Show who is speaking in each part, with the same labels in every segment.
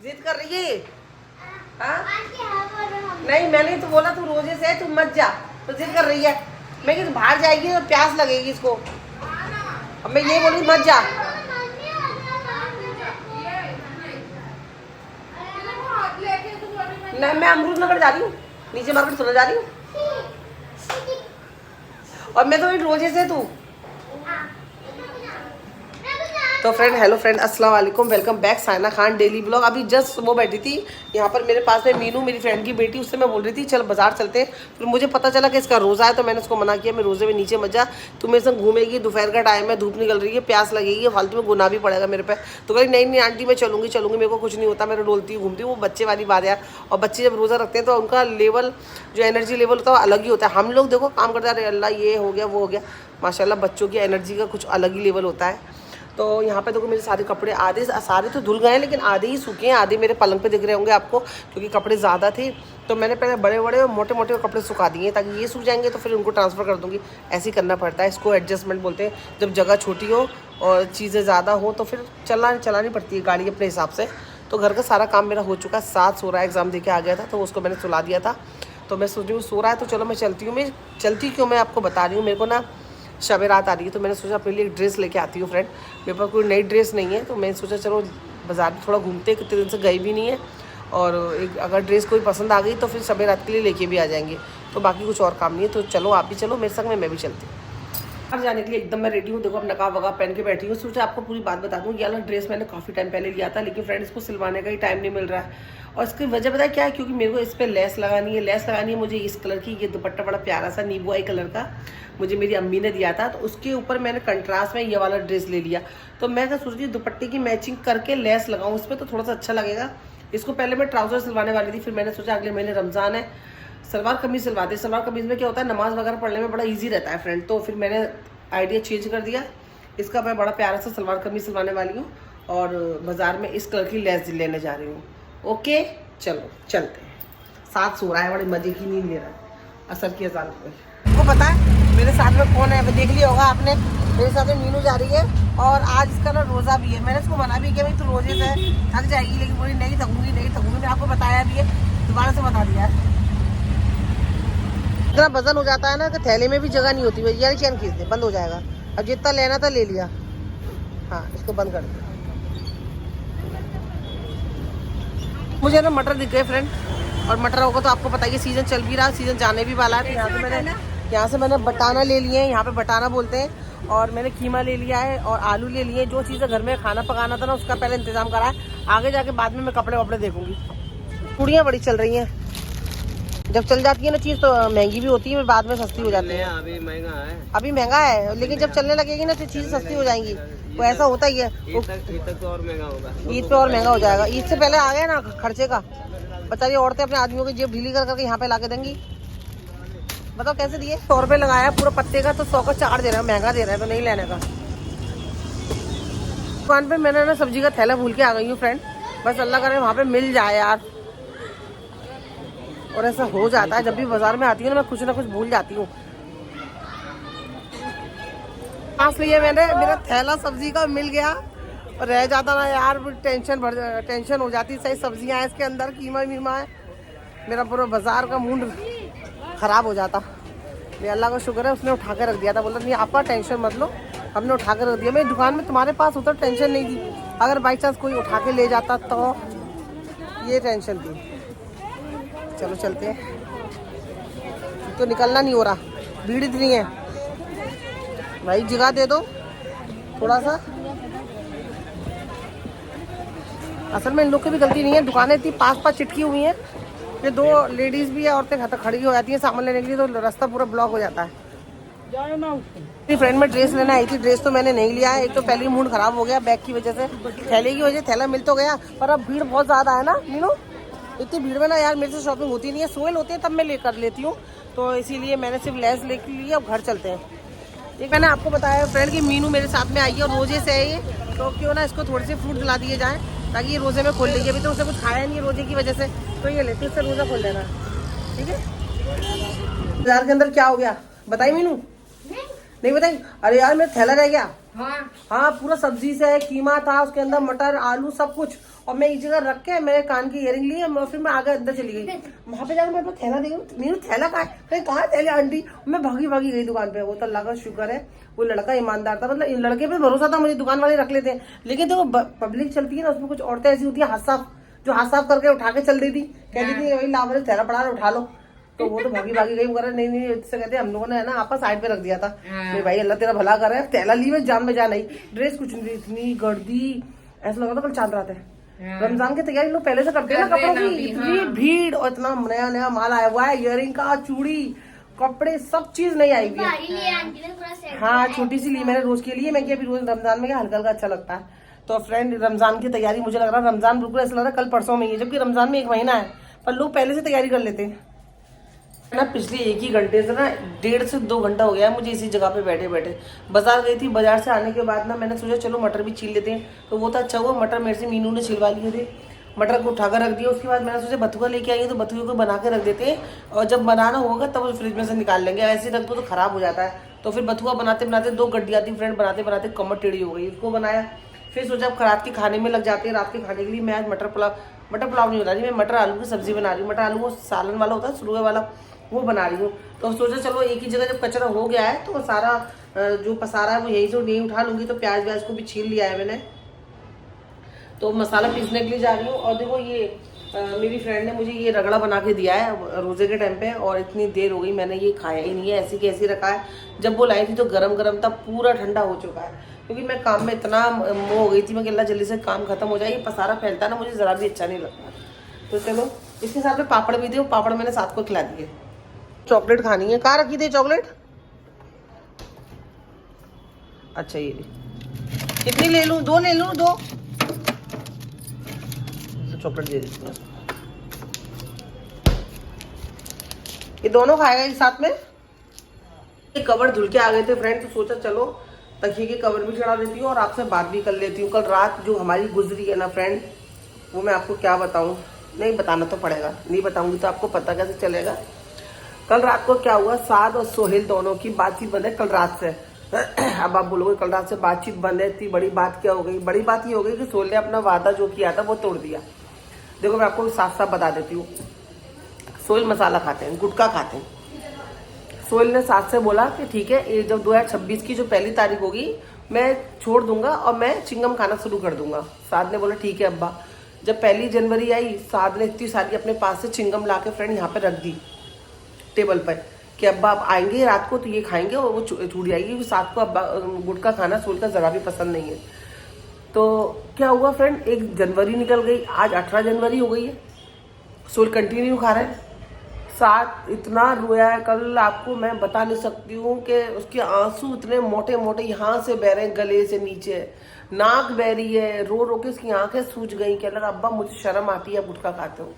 Speaker 1: जिद कर रही है। हाँ नहीं, मैंने तो बोला तू रोजे से है, तू मत जा, तो जिद कर रही है। मैं कि बाहर जाएगी तो प्यास लगेगी इसको। अब मैं ये बोली मत जा। नहीं, मैं अमरूद नगर जा रही हूँ, नीचे मार्केट सुना जा रही हूँ। और मैं तो रोजे से तू। तो फ्रेंड, हेलो फ्रेंड, अस्सलाम वालेकुम, welcome back Saina Khan daily blog. अभी जस्ट वो बैठी थी यहाँ पर मेरे पास में, मीनू मेरी फ्रेंड की बेटी, उससे मैं बोल रही थी चल बाजार चलते हैं। फिर मुझे पता चला कि इसका रोज़ा है, तो मैंने उसको मना किया, मैं रोज़े में नीचे मत जा, तू मेरे संग घूमेगी, दोपहर का टाइम है, धूप निकल रही है, प्यास लगेगी, फालतू में गुना भी पड़ेगा मेरे पे। तो कही नहीं नहीं आंटी मैं चलूँगी, मेरे को कुछ नहीं होता, मैं डोलती हूँ घूमती हूँ। वो बच्चे वाली बात है, और बच्चे जब रोज़ा रखते हैं तो उनका लेवल, जो एनर्जी लेवल होता है अलग ही होता है। हम लोग देखो काम करते रहे, अल्लाह ये हो गया वो हो गया, माशाल्लाह बच्चों की एनर्जी का कुछ अलग ही लेवल होता है। तो यहाँ पे देखो मेरे सारे कपड़े, आधे सारे तो धुल गए हैं, लेकिन आधे ही सूखे हैं, आधे मेरे पलंग पे दिख रहे होंगे आपको, क्योंकि कपड़े ज़्यादा थे। तो मैंने पहले बड़े बड़े और मोटे मोटे कपड़े सुखा दिए, ताकि ये सूख जाएंगे तो फिर उनको ट्रांसफ़र कर दूँगी। ऐसे ही करना पड़ता है, इसको एडजस्टमेंट बोलते हैं। जब जगह छोटी हो और चीज़ें ज़्यादा हो तो फिर चलानी पड़ती है गाड़ी अपने हिसाब से। तो घर का सारा काम मेरा हो चुका है। 7 सो रहा है, एग्ज़ाम दे के आ गया था, तो उसको मैंने सुला दिया था। तो मैं सोच रही हूँ सो रहा है तो चलो मैं चलती हूँ। मैं चलती क्यों, मैं आपको बता रही हूँ। मेरे को ना शब रात आ रही है, तो मैंने सोचा अपने लिए एक ड्रेस लेके आती हूँ फ्रेंड। मेरे पास कोई नई ड्रेस नहीं है, तो मैंने सोचा चलो बाज़ार में थोड़ा घूमते, कितने दिन से गई भी नहीं है, और एक अगर ड्रेस कोई पसंद आ गई तो फिर शब रात के लिए लेके भी आ जाएंगे। तो बाकी कुछ और काम नहीं है, तो चलो आप भी चलो मेरे संग में, मैं भी चलती हूँ। बाहर जाने के लिए एकदम मैं रेडी हूँ। देखो अब नकाब वकाब पहन के बैठी हूँ। सोचा आपको पूरी बात बता दूँ, ये वाला ड्रेस मैंने काफ़ी टाइम पहले लिया था, लेकिन फ्रेंड इसको सिलवाने का ही टाइम नहीं मिल रहा है। और इसकी वजह पता है क्या है, क्योंकि मेरे को इस पर लेस लगानी है मुझे इस कलर की। ये दुपट्टा बड़ा प्यारा सा नींबुआई कलर का मुझे मेरी अम्मी ने दिया था, तो उसके ऊपर मैंने कंट्रास्ट में ये वाला ड्रेस ले लिया। तो मैं क्या सोच रही हूँ दुपट्टे की मैचिंग करके लेस लगाऊँ उस पर, तो थोड़ा सा अच्छा लगेगा। इसको पहले मैं ट्राउजर सिलवाने वाली थी, फिर मैंने सोचा अगले महीने रमज़ान है, सलवार कमीज़ सिलवाते। सलवार कमीज़ में क्या होता है, नमाज़ वगैरह पढ़ने में बड़ा ईजी रहता है फ्रेंड। तो फिर मैंने आइडिया चेंज कर दिया। इसका मैं बड़ा प्यारा सा सलवार कमीज सिलवाने वाली हूँ, और बाज़ार में इस कलर की लेस लेने जा रही हूँ। ओके चलो चलते हैं। 7 सो रहा है, बड़े मज़े की नींद ले रहा है, असर की अजान को पता है मेरे साथ में कौन है, देख लिया होगा आपने। मेरे साथ में मीनू जा रही है, और आज इसका ना रोज़ा भी है। मैंने इसको मना भी किया भाई तू रोजे से थक जाएगी, लेकिन बोली नहीं थकूंगी। मैंने आपको बताया भी है, दोबारा से बता दिया है। इतना वजन हो जाता है ना कि थैले में भी जगह नहीं होती। यार चैन खींच दे, बंद हो जाएगा। अब जितना लेना था ले लिया। हाँ इसको बंद कर दिया। मुझे ना मटर दिख गए फ्रेंड, और मटर होगा तो आपको पता है सीज़न चल भी रहा, सीज़न जाने भी वाला है। तो यहाँ से मैंने बटाना ले लिए हैं, यहाँ पे बटाना बोलते हैं, और मैंने कीमा ले लिया है और आलू ले लिए। जो चीज़ें घर में खाना पकाना था ना, उसका पहले इंतजाम करा है। आगे जाके बाद में मैं कपड़े वपड़े देखूंगी। चूड़ियाँ बड़ी चल रही हैं, जब चल जाती है ना चीज़ तो महंगी भी होती है, फिर बाद में सस्ती हो जाती है। अभी महंगा है, लेकिन जब चलने लगेगी ना तो चीज़ सस्ती हो जाएंगी। वो ऐसा होता ही है।
Speaker 2: ईद तक तो और महंगा होगा,
Speaker 1: ईद पे और महंगा हो जाएगा। ईद से पहले आ गया ना खर्चे का। बेचारी औरतें अपने आदमियों की जेब ढीली कर करके यहाँ पे ला के देंगी। बताओ कैसे दिए। 100 रुपये लगाया पूरा पत्ते का, तो 100 का 4 दे रहे हैं, महंगा दे रहे हैं, तो नहीं लेने का। दुकान पे मैंने ना सब्जी का थैला भूल के आ गई हूँ फ्रेंड। बस अल्लाह करे वहाँ पे मिल जाए यार। और ऐसा हो जाता है जब भी बाजार में आती हूँ ना, मैं कुछ ना कुछ भूल जाती हूँ। इसलिए मैंने, मेरा थैला सब्जी का मिल गया, और रह जाता ना यार, टेंशन हो जाती। सही सब्जियां हैं इसके अंदर, कीमा वीमा है, मेरा पूरा बाजार का मूड ख़राब हो जाता। ये अल्लाह का शुक्र है उसने उठा के रख दिया था। बोला नहीं आपका टेंशन मत लो, हमने उठा के रख दिया। मेरी दुकान में तुम्हारे पास उधर टेंशन नहीं थी, अगर बाई चांस कोई उठा के ले जाता तो ये टेंशन थी। चलो चलते हैं, तो निकलना नहीं हो रहा, भीड़ इतनी है भाई, जगह दे दो थोड़ा सा। असल में इन लोग की भी गलती नहीं है, दुकानें इतनी पास चिटकी हुई हैं कि 2 लेडीज़ भी है, औरतें खड़ी हो जाती हैं सामान लेने के लिए, तो रास्ता पूरा ब्लॉक हो जाता है। मेरी फ्रेंड में ड्रेस लेना आई थी, ड्रेस तो मैंने नहीं लिया है। एक तो पहले ही मूड ख़राब हो गया बैग की वजह से, थैले की वजह से। थैला मिल तो गया, पर अब भीड़ बहुत ज़्यादा है ना मीनू। इतनी भीड़ में ना यार मेरे से शॉपिंग होती नहीं है। सोयल होते हैं तब मैं लेकर लेती हूँ, तो इसीलिए मैंने सिर्फ लेस लेके ली। अब घर चलते हैं। एक मैंने आपको बताया फ्रेंड कि मीनू मेरे साथ में आई है, और रोजे से है ये, तो क्यों ना इसको थोड़े से फ्रूट दिला दिए जाएँ, ताकि ये रोजे में खोल लेगी। अभी तो उसे कुछ खाया नहीं है रोजे की वजह से, तो ये लेते इससे रोजा खोल देना, ठीक है। बाजार के अंदर क्या हो गया बताई मीनू? नहीं बताई। अरे यार मेरा थैला रह गया, हाँ पूरा सब्जी से है, कीमा था उसके अंदर, मटर आलू सब कुछ। और मैं एक जगह रख के मैंने कान की इयरिंग ली, फिर मैं आगे अंदर चली गई। वहां पे जाकर मेरे पास थैला देखी, मीनू थैला कहाँ है, कहाँ है थैला आंटी। मैं भागी भागी गई दुकान पे। वो तो अल्लाह का शुक्र है वो लड़का ईमानदार था, मतलब इन लड़के पे भरोसा था मुझे, दुकान वाले रख लेते हैं। लेकिन देखो पब्लिक चलती है ना, उसमें कुछ औरतें ऐसी होती है हाथ साफ, जो हाथ साफ करके उठा के चल देती, कहती थी वही लाभ थैला पड़ा है उठा लो। तो वो तो भागी भागी गई वगैरह, नहीं इससे कहते हम लोगों ने है ना आपस साइड पे रख दिया था। नहीं भाई अल्लाह तेरा भला करे, थैला ली में जान में जान आई। ड्रेस कुछ नहीं, इतनी गर्दी, ऐसा लगा था कल चांद रात है। रमजान की तैयारी लोग पहले से करते हैं ना कपड़ों की, इतनी भीड़ और इतना नया नया माल आया हुआ है, इयरिंग का, चूड़ी, कपड़े, सब चीज नहीं आई हुई है। हाँ छोटी सी ली मैंने रोज के लिए, मैं कि अभी रोज रमजान में हल्का हल्का अच्छा लगता है। तो फ्रेंड रमजान की तैयारी, मुझे लग रहा है रमजान बिल्कुल ऐसा लग रहा है कल परसों में ही है, जबकि रमजान में 1 महीना है, पर लोग पहले से तैयारी कर लेते हैं ना। पिछले 1 ही घंटे से ना 1.5 से 2 घंटा हो गया है मुझे इसी जगह पे बैठे बैठे। बाजार गई थी, बाजार से आने के बाद ना मैंने सोचा चलो मटर भी छील लेते हैं, तो वो तो अच्छा हुआ मटर मेरे से मीनू ने छिलवा लिए थे। मटर को उठाकर रख दिया, उसके बाद मैंने सोचा बथुआ लेके आई है तो बथुए को बना के रख देते हैं, और जब बनाना होगा तब उस फ्रिज में से निकाल लेंगे, ऐसे रख दो तो खराब हो जाता है। तो फिर बथुआ बनाते बनाते 2 गड्डियाँ थी फ्रेंड, बनाते बनाते कमर टेढ़ी हो गई, उसको बनाया। फिर सोचा अब रात के खाने में लग जाते हैं, रात के खाने के लिए मैं आज मटर पुलाव नहीं बना रही, मैं मटर आलू की सब्जी बना रही हूँ। मटर आलू वो सालन वाला होता है सुरगे वाला, वो बना रही हूँ। तो सोचा चलो एक ही जगह जब कचरा हो गया है तो सारा जो पसारा है वो यही से नहीं उठा लूंगी। तो प्याज व्याज को भी छील लिया है मैंने, तो मसाला पीसने के लिए जा रही हूँ। और देखो ये मेरी फ्रेंड ने मुझे ये रगड़ा बना के दिया है रोजे के टाइम पे, और इतनी देर हो गई मैंने ये खाया ही नहीं है, ऐसे कैसे रखा है। जब वो लाई थी तो गरम गरम था, पूरा ठंडा हो चुका है, क्योंकि मैं काम में इतना मोह हो गई थी मैं कि अल्लाह जल्दी से काम खत्म हो जाए। ये पसारा फैलता ना मुझे ज़रा भी अच्छा नहीं लगता। तो चलो इसके साथ में पापड़ भी थे, वो पापड़ मैंने साथ को खिला दिए। चॉकलेट खानी है, कहाँ रखी थी चॉकलेट? अच्छा ये कितनी ले लूँ? 2 ले लूँ? 2 चॉकलेट दे देती हूँ, ये दोनों खाएगा एक साथ में। ये कवर धुल के आ गए थे फ्रेंड, तो सोचा चलो तकिए के कवर भी चढ़ा देती हूँ और आपसे बात भी कर लेती हूँ। कल रात जो हमारी गुजरी है ना फ्रेंड, वो मैं आपको क्या बताऊँ, नहीं बताना तो पड़ेगा, नहीं बताऊंगी तो आपको पता कैसे चलेगा। कल रात को क्या हुआ, साद और सोहेल दोनों की बातचीत बंद है कल रात से। अब आप बोलोगे कल रात से बातचीत बंद है, इतनी बड़ी बात क्या हो गई? बड़ी बात ये हो गई कि सोहेल ने अपना वादा जो किया था वो तोड़ दिया। देखो मैं आपको साफ साफ बता देती हूँ, सोहेल मसाला खाते हैं, गुटखा खाते हैं। सोहेल ने साथ से बोला कि ठीक है, ये जब 2026 की जो 1 तारीख होगी मैं छोड़ दूंगा और मैं चिंगम खाना शुरू कर दूंगा। साद ने बोला ठीक है अब्बा। जब 1 जनवरी आई, साद ने इतनी सारी अपने पास से चिंगम ला के फ्रेंड यहाँ पे रख दी टेबल पर कि अब्बा आप आएंगे रात को तो ये खाएंगे, और वो छूट जाएगी, क्योंकि साथ को अब्बा गुटखा खाना सोहेल का ज़रा भी पसंद नहीं है। तो क्या हुआ फ्रेंड, 1 जनवरी निकल गई, आज 18 जनवरी हो गई है, सोहेल कंटिन्यू खा रहा है। साथ इतना रोया है कल, आपको मैं बता नहीं सकती हूँ कि उसके आंसू इतने मोटे मोटे यहाँ से बह रहे हैं, गले से नीचे नाक बह रही है, रो रो के उसकी आंखें सूज गई। कह लगा अब्बा मुझे शर्म आती है, गुटखा खाते हो,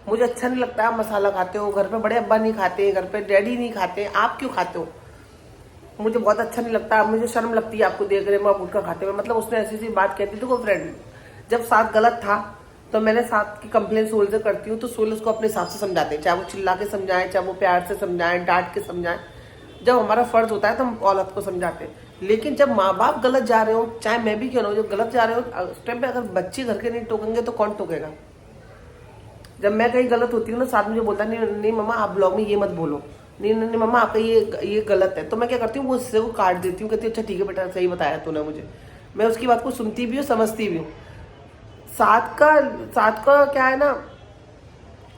Speaker 1: मुझे अच्छा नहीं लगता है, मसाला खाते हो, घर पे बड़े अब्बा नहीं खाते, घर पे डैडी नहीं खाते, आप क्यों खाते हो? मुझे बहुत अच्छा नहीं लगता, मुझे शर्म लगती है आपको देख रहे मैं गुटखा खाते हुए। मतलब उसने ऐसी सी बात कहती थी। को फ्रेंड जब साथ गलत था तो मैंने साथ की कंप्लेन सोहेल से करती हूँ, तो सोहेल उसको अपने हिसाब से समझाते हैं, चाहे वो चिल्ला के समझाएं, चाहे वो प्यार से समझाएं, डांट के समझाएं। जब हमारा फर्ज होता है तो हम औलाद को समझाते हैं, लेकिन जब माँ बाप गलत जा रहे हो, चाहे मैं भी क्यों ना हो, जब गलत जा रहे हो उस टाइम पे अगर बच्चे घर के नहीं टोकेंगे तो कौन टोकेगा? जब मैं कहीं गलत होती हूँ ना, साथ मुझे बोलता नहीं नहीं मम्मा आप ब्लॉग में ये मत बोलो, नहीं नहीं नहीं मम्मा आपका ये गलत है। तो मैं क्या करती हूँ, वो हिस्से को काट देती हूँ, कहती हूँ अच्छा ठीक है बेटा सही बताया तूने मुझे। मैं उसकी बात को सुनती भी हूँ, समझती भी हूँ। साथ का क्या है ना,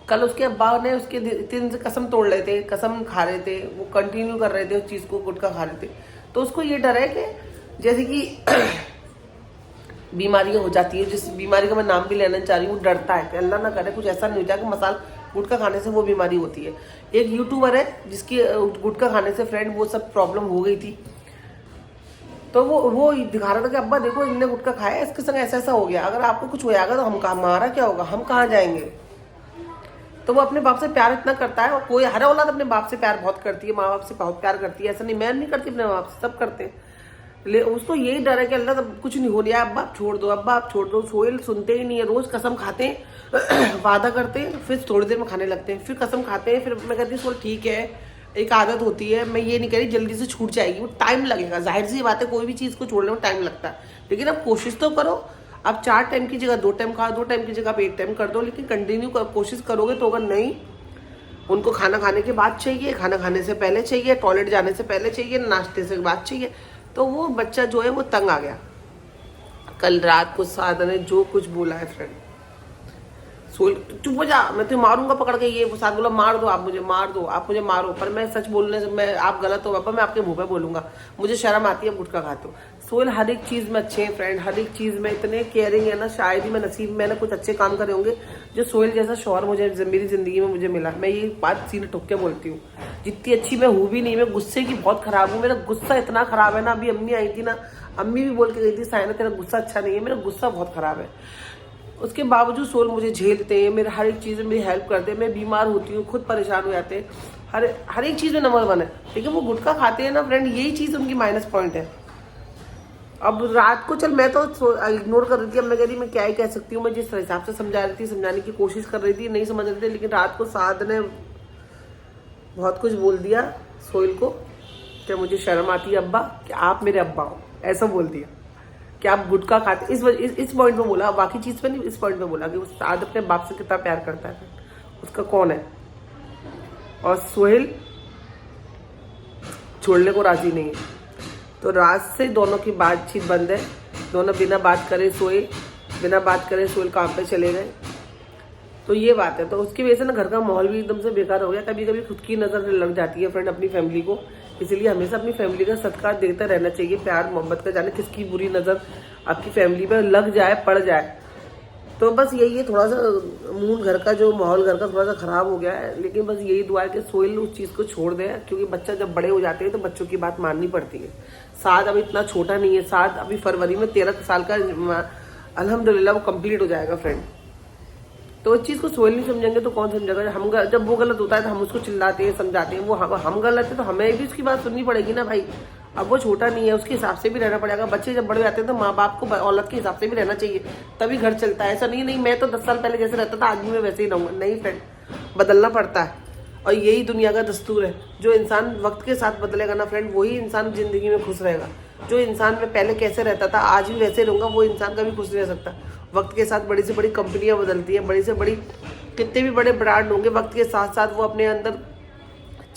Speaker 1: कल उसके अब्बा ने उसके 3 दिन से कसम तोड़ रहे थे, कसम खा रहे थे, वो कंटिन्यू कर रहे थे उस चीज़ को, गुटखा खा रहे थे। तो उसको ये डर है कि जैसे कि बीमारियां हो जाती है, जिस बीमारी का मैं नाम भी लेना चाह रही हूँ, डरता है कि अल्लाह ना करे कुछ ऐसा नहीं हो जाए कि मसाला गुटखा खाने से वो बीमारी होती है। एक यूट्यूबर है जिसकी गुटखा खाने से फ्रेंड वो सब प्रॉब्लम हो गई थी, तो वो दिखा रहा था कि अब्बा देखो इनने गुटखा खाया, इसके संग ऐसा ऐसा हो गया, अगर आपको कुछ हो जाएगा तो हम कहाँ, हमारा क्या होगा, हम कहाँ जाएंगे? तो वो अपने बाप से प्यार इतना करता है, और कोई हर औलाद अपने बाप से प्यार बहुत करती है, माँ बाप से बहुत प्यार करती है, ऐसा नहीं मैं नहीं करती अपने बाप से, सब करते हैं। उसको यही डर है कि अल्लाह तब कुछ नहीं हो रहा, अब्बा आप छोड़ दो, अब्बा आप छोड़ दो। सोहेल सुनते ही नहीं है, रोज कसम खाते हैं वादा करते हैं, फिर थोड़ी देर में खाने लगते हैं, फिर कसम खाते हैं, फिर मैं कहती हूँ सोहेल ठीक है एक आदत होती है, मैं ये नहीं कह रही जल्दी से छूट जाएगी, वो टाइम लगेगा, जाहिर सी बात है, कोई भी चीज़ को छोड़ने में टाइम लगता है, लेकिन आप कोशिश तो करो। आप 4 टाइम की जगह 2 टाइम खाओ, 2 टाइम की जगह आप 1 टाइम कर दो, लेकिन कंटिन्यू कोशिश करोगे तो अगर नहीं, उनको खाना खाने के बाद चाहिए, खाना खाने से पहले चाहिए, टॉयलेट जाने से पहले चाहिए, नाश्ते से बाद चाहिए, तो वो बच्चा जो है वो तंग आ गया। कल रात को सादा ने जो कुछ बोला है फ्रेंड, चुप हो जा, मैं तुम्हें मारूंगा पकड़ के, ये साथ बोला मार दो, आप मुझे मार दो, आप मुझे मारो, पर मैं सच बोलने से, मैं आप गलत हो पापा, मैं आपके मुंह पे बोलूंगा, मुझे शर्म आती है, गुटखा खाते हो। सोहेल हर एक चीज़ में अच्छे हैं फ्रेंड, हर एक चीज़ में इतने केयरिंग है ना, शायद ही मैं नसीब मैंने कुछ अच्छे काम करे होंगे जो सोहेल जैसा शौहर मुझे मेरी ज़िंदगी में मुझे मिला। मैं ये बात सीने ठुक के बोलती हूँ, जितनी अच्छी मैं हूँ भी नहीं, मैं गुस्से की बहुत ख़राब हूँ, मेरा गुस्सा इतना ख़राब है ना, अभी अम्मी आई थी ना, अम्मी भी बोल के गई थी साइना तेरा गुस्सा अच्छा नहीं है, मेरा गुस्सा बहुत ख़राब है। उसके बावजूद सोहेल मुझे झेलते हैं, मेरे हर एक चीज़ में मेरी हेल्प करते हैं, मैं बीमार होती हूँ खुद परेशान हो जाते हैं, हर एक चीज़ में नंबर 1 है, लेकिन वो गुटखा खाते हैं ना फ्रेंड, यही चीज़ उनकी माइनस पॉइंट है। अब रात को चल मैं तो इग्नोर कर रही थी, अब मैं कह रही मैं क्या ही कह सकती हूँ, मैं जिस हिसाब से समझा रही थी, समझाने की कोशिश कर रही थी, नहीं समझ रही थी, लेकिन रात को साद ने बहुत कुछ बोल दिया सोहेल को कि मुझे शर्म आती है अब्बा कि आप मेरे अब्बा हो, ऐसा बोल दिया कि आप गुटखा खाते, इस पॉइंट पे बोला, बाकी चीज़ पे नहीं, इस पॉइंट पे बोला कि वो साद अपने बाप से कितना प्यार करता है, उसका कौन है, और सोहेल छोड़ने को राजी नहीं है। तो रात से दोनों की बातचीत बंद है, दोनों बिना बात करे सोए, बिना बात करे सोहेल काम पे चले गए, तो ये बात है। तो उसकी वजह से ना घर का माहौल भी एकदम से बेकार हो गया। कभी कभी खुद की नज़र लग जाती है फ्रेंड अपनी फैमिली को, इसीलिए हमेशा अपनी फैमिली का सत्कार देते रहना चाहिए, प्यार मोहब्बत का, जाने किसकी बुरी नज़र आपकी फैमिली पर लग जाए, पड़ जाए। तो बस यही है, थोड़ा सा मूड घर का, जो माहौल घर का थोड़ा सा ख़राब हो गया है, लेकिन बस यही दुआ है कि सोहेल उस चीज़ को छोड़ दे, क्योंकि बच्चा जब बड़े हो जाते हैं तो बच्चों की बात माननी पड़ती है। साद अभी इतना छोटा नहीं है, साद अभी फरवरी में 13 साल का अल्हम्दुलिल्लाह वो कंप्लीट हो जाएगा फ्रेंड। तो इस चीज़ को सोहेल नहीं समझेंगे तो कौन समझेगा। हम जब वो गलत होता है तो हम उसको चिल्लाते हैं, समझाते हैं, वो हम गलत है तो हमें भी उसकी बात सुननी पड़ेगी ना भाई। अब वो छोटा नहीं है, उसके हिसाब से भी रहना पड़ेगा। बच्चे जब बड़े जाते हैं तो माँ बाप को औलाद के हिसाब से भी रहना चाहिए, तभी घर चलता है। ऐसा नहीं मैं तो 10 साल पहले जैसे रहता था आज भी मैं वैसे ही रहूँगा, नहीं फ्रेंड, बदलना पड़ता है, और यही दुनिया का दस्तूर है। जो इंसान वक्त के साथ बदलेगा ना फ्रेंड, वही इंसान ज़िंदगी में खुश रहेगा। जो इंसान में पहले कैसे रहता था आज भी वैसे रहूँगा, वो इंसान कभी खुश नहीं रह सकता। वक्त के साथ बड़ी से बड़ी कंपनियाँ बदलती हैं, बड़ी से बड़ी कितने भी बड़े ब्रांड होंगे, वक्त के साथ साथ वो अपने अंदर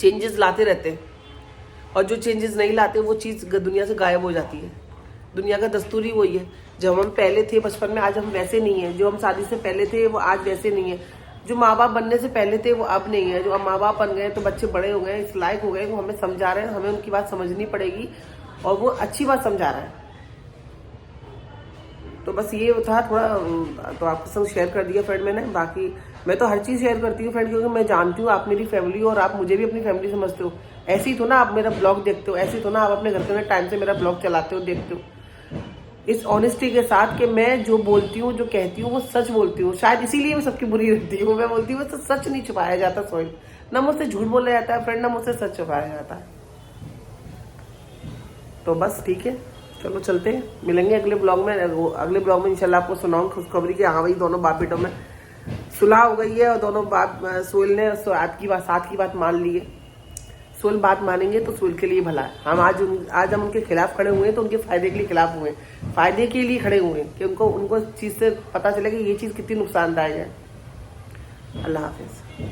Speaker 1: चेंजेस लाते रहते हैं, और जो चेंजेस नहीं लाते वो चीज़ दुनिया से गायब हो जाती है। दुनिया का दस्तूर ही वही है, जब हम पहले थे बचपन में आज हम वैसे नहीं हैं, जो हम शादी से पहले थे वो आज वैसे नहीं है, जो माँ बाप बनने से पहले थे वो अब नहीं है, जो अब माँ बाप बन गए तो बच्चे बड़े हो गए, इस लायक हो गए, वो हमें समझा रहे हैं, हमें उनकी बात समझनी पड़ेगी, और वो अच्छी बात समझा रहा है। तो बस ये था थोड़ा, तो आपके संग शेयर कर दिया फ्रेंड मैंने। बाकी मैं तो हर चीज़ शेयर करती हूँ फ्रेंड, क्योंकि मैं जानती हूँ आप मेरी फैमिली हो और आप मुझे भी अपनी फैमिली समझते हो। ऐसे ही तो ना आप मेरा ब्लॉग देखते हो, ऐसे ही तो ना आप अपने घर के टाइम से मेरा ब्लॉग चलाते हो, देखते हो, इस ऑनेस्टी के साथ कि मैं जो बोलती हूँ, जो कहती हूँ वो सच बोलती हूँ। शायद इसीलिए मैं सबकी बुरी रहती हूँ, मैं बोलती हूँ तो सच नहीं छुपाया जाता सोहेल, ना मुझसे झूठ बोला जाता है फ्रेंड, ना मुझसे सच छुपाया जाता है। तो बस ठीक है, चलो चलते हैं, मिलेंगे अगले ब्लॉग में। अगले ब्लॉग में इंशाल्लाह आपको सुनाऊँ खुशखबरी कि हाँ भाई दोनों बाप बेटों में सुलह हो गई है, और दोनों बाप, सोहेल ने साथ की बात मान ली है। सोहेल बात मानेंगे तो सोहेल के लिए भला है। हम आज हम उनके खिलाफ खड़े हुए हैं तो उनके फायदे के लिए खिलाफ हुए हैं, फायदे के लिए खड़े हुए हैं कि उनको चीज़ से पता चले कि ये चीज़ कितनी नुकसानदायक है। अल्लाह हाफिज़।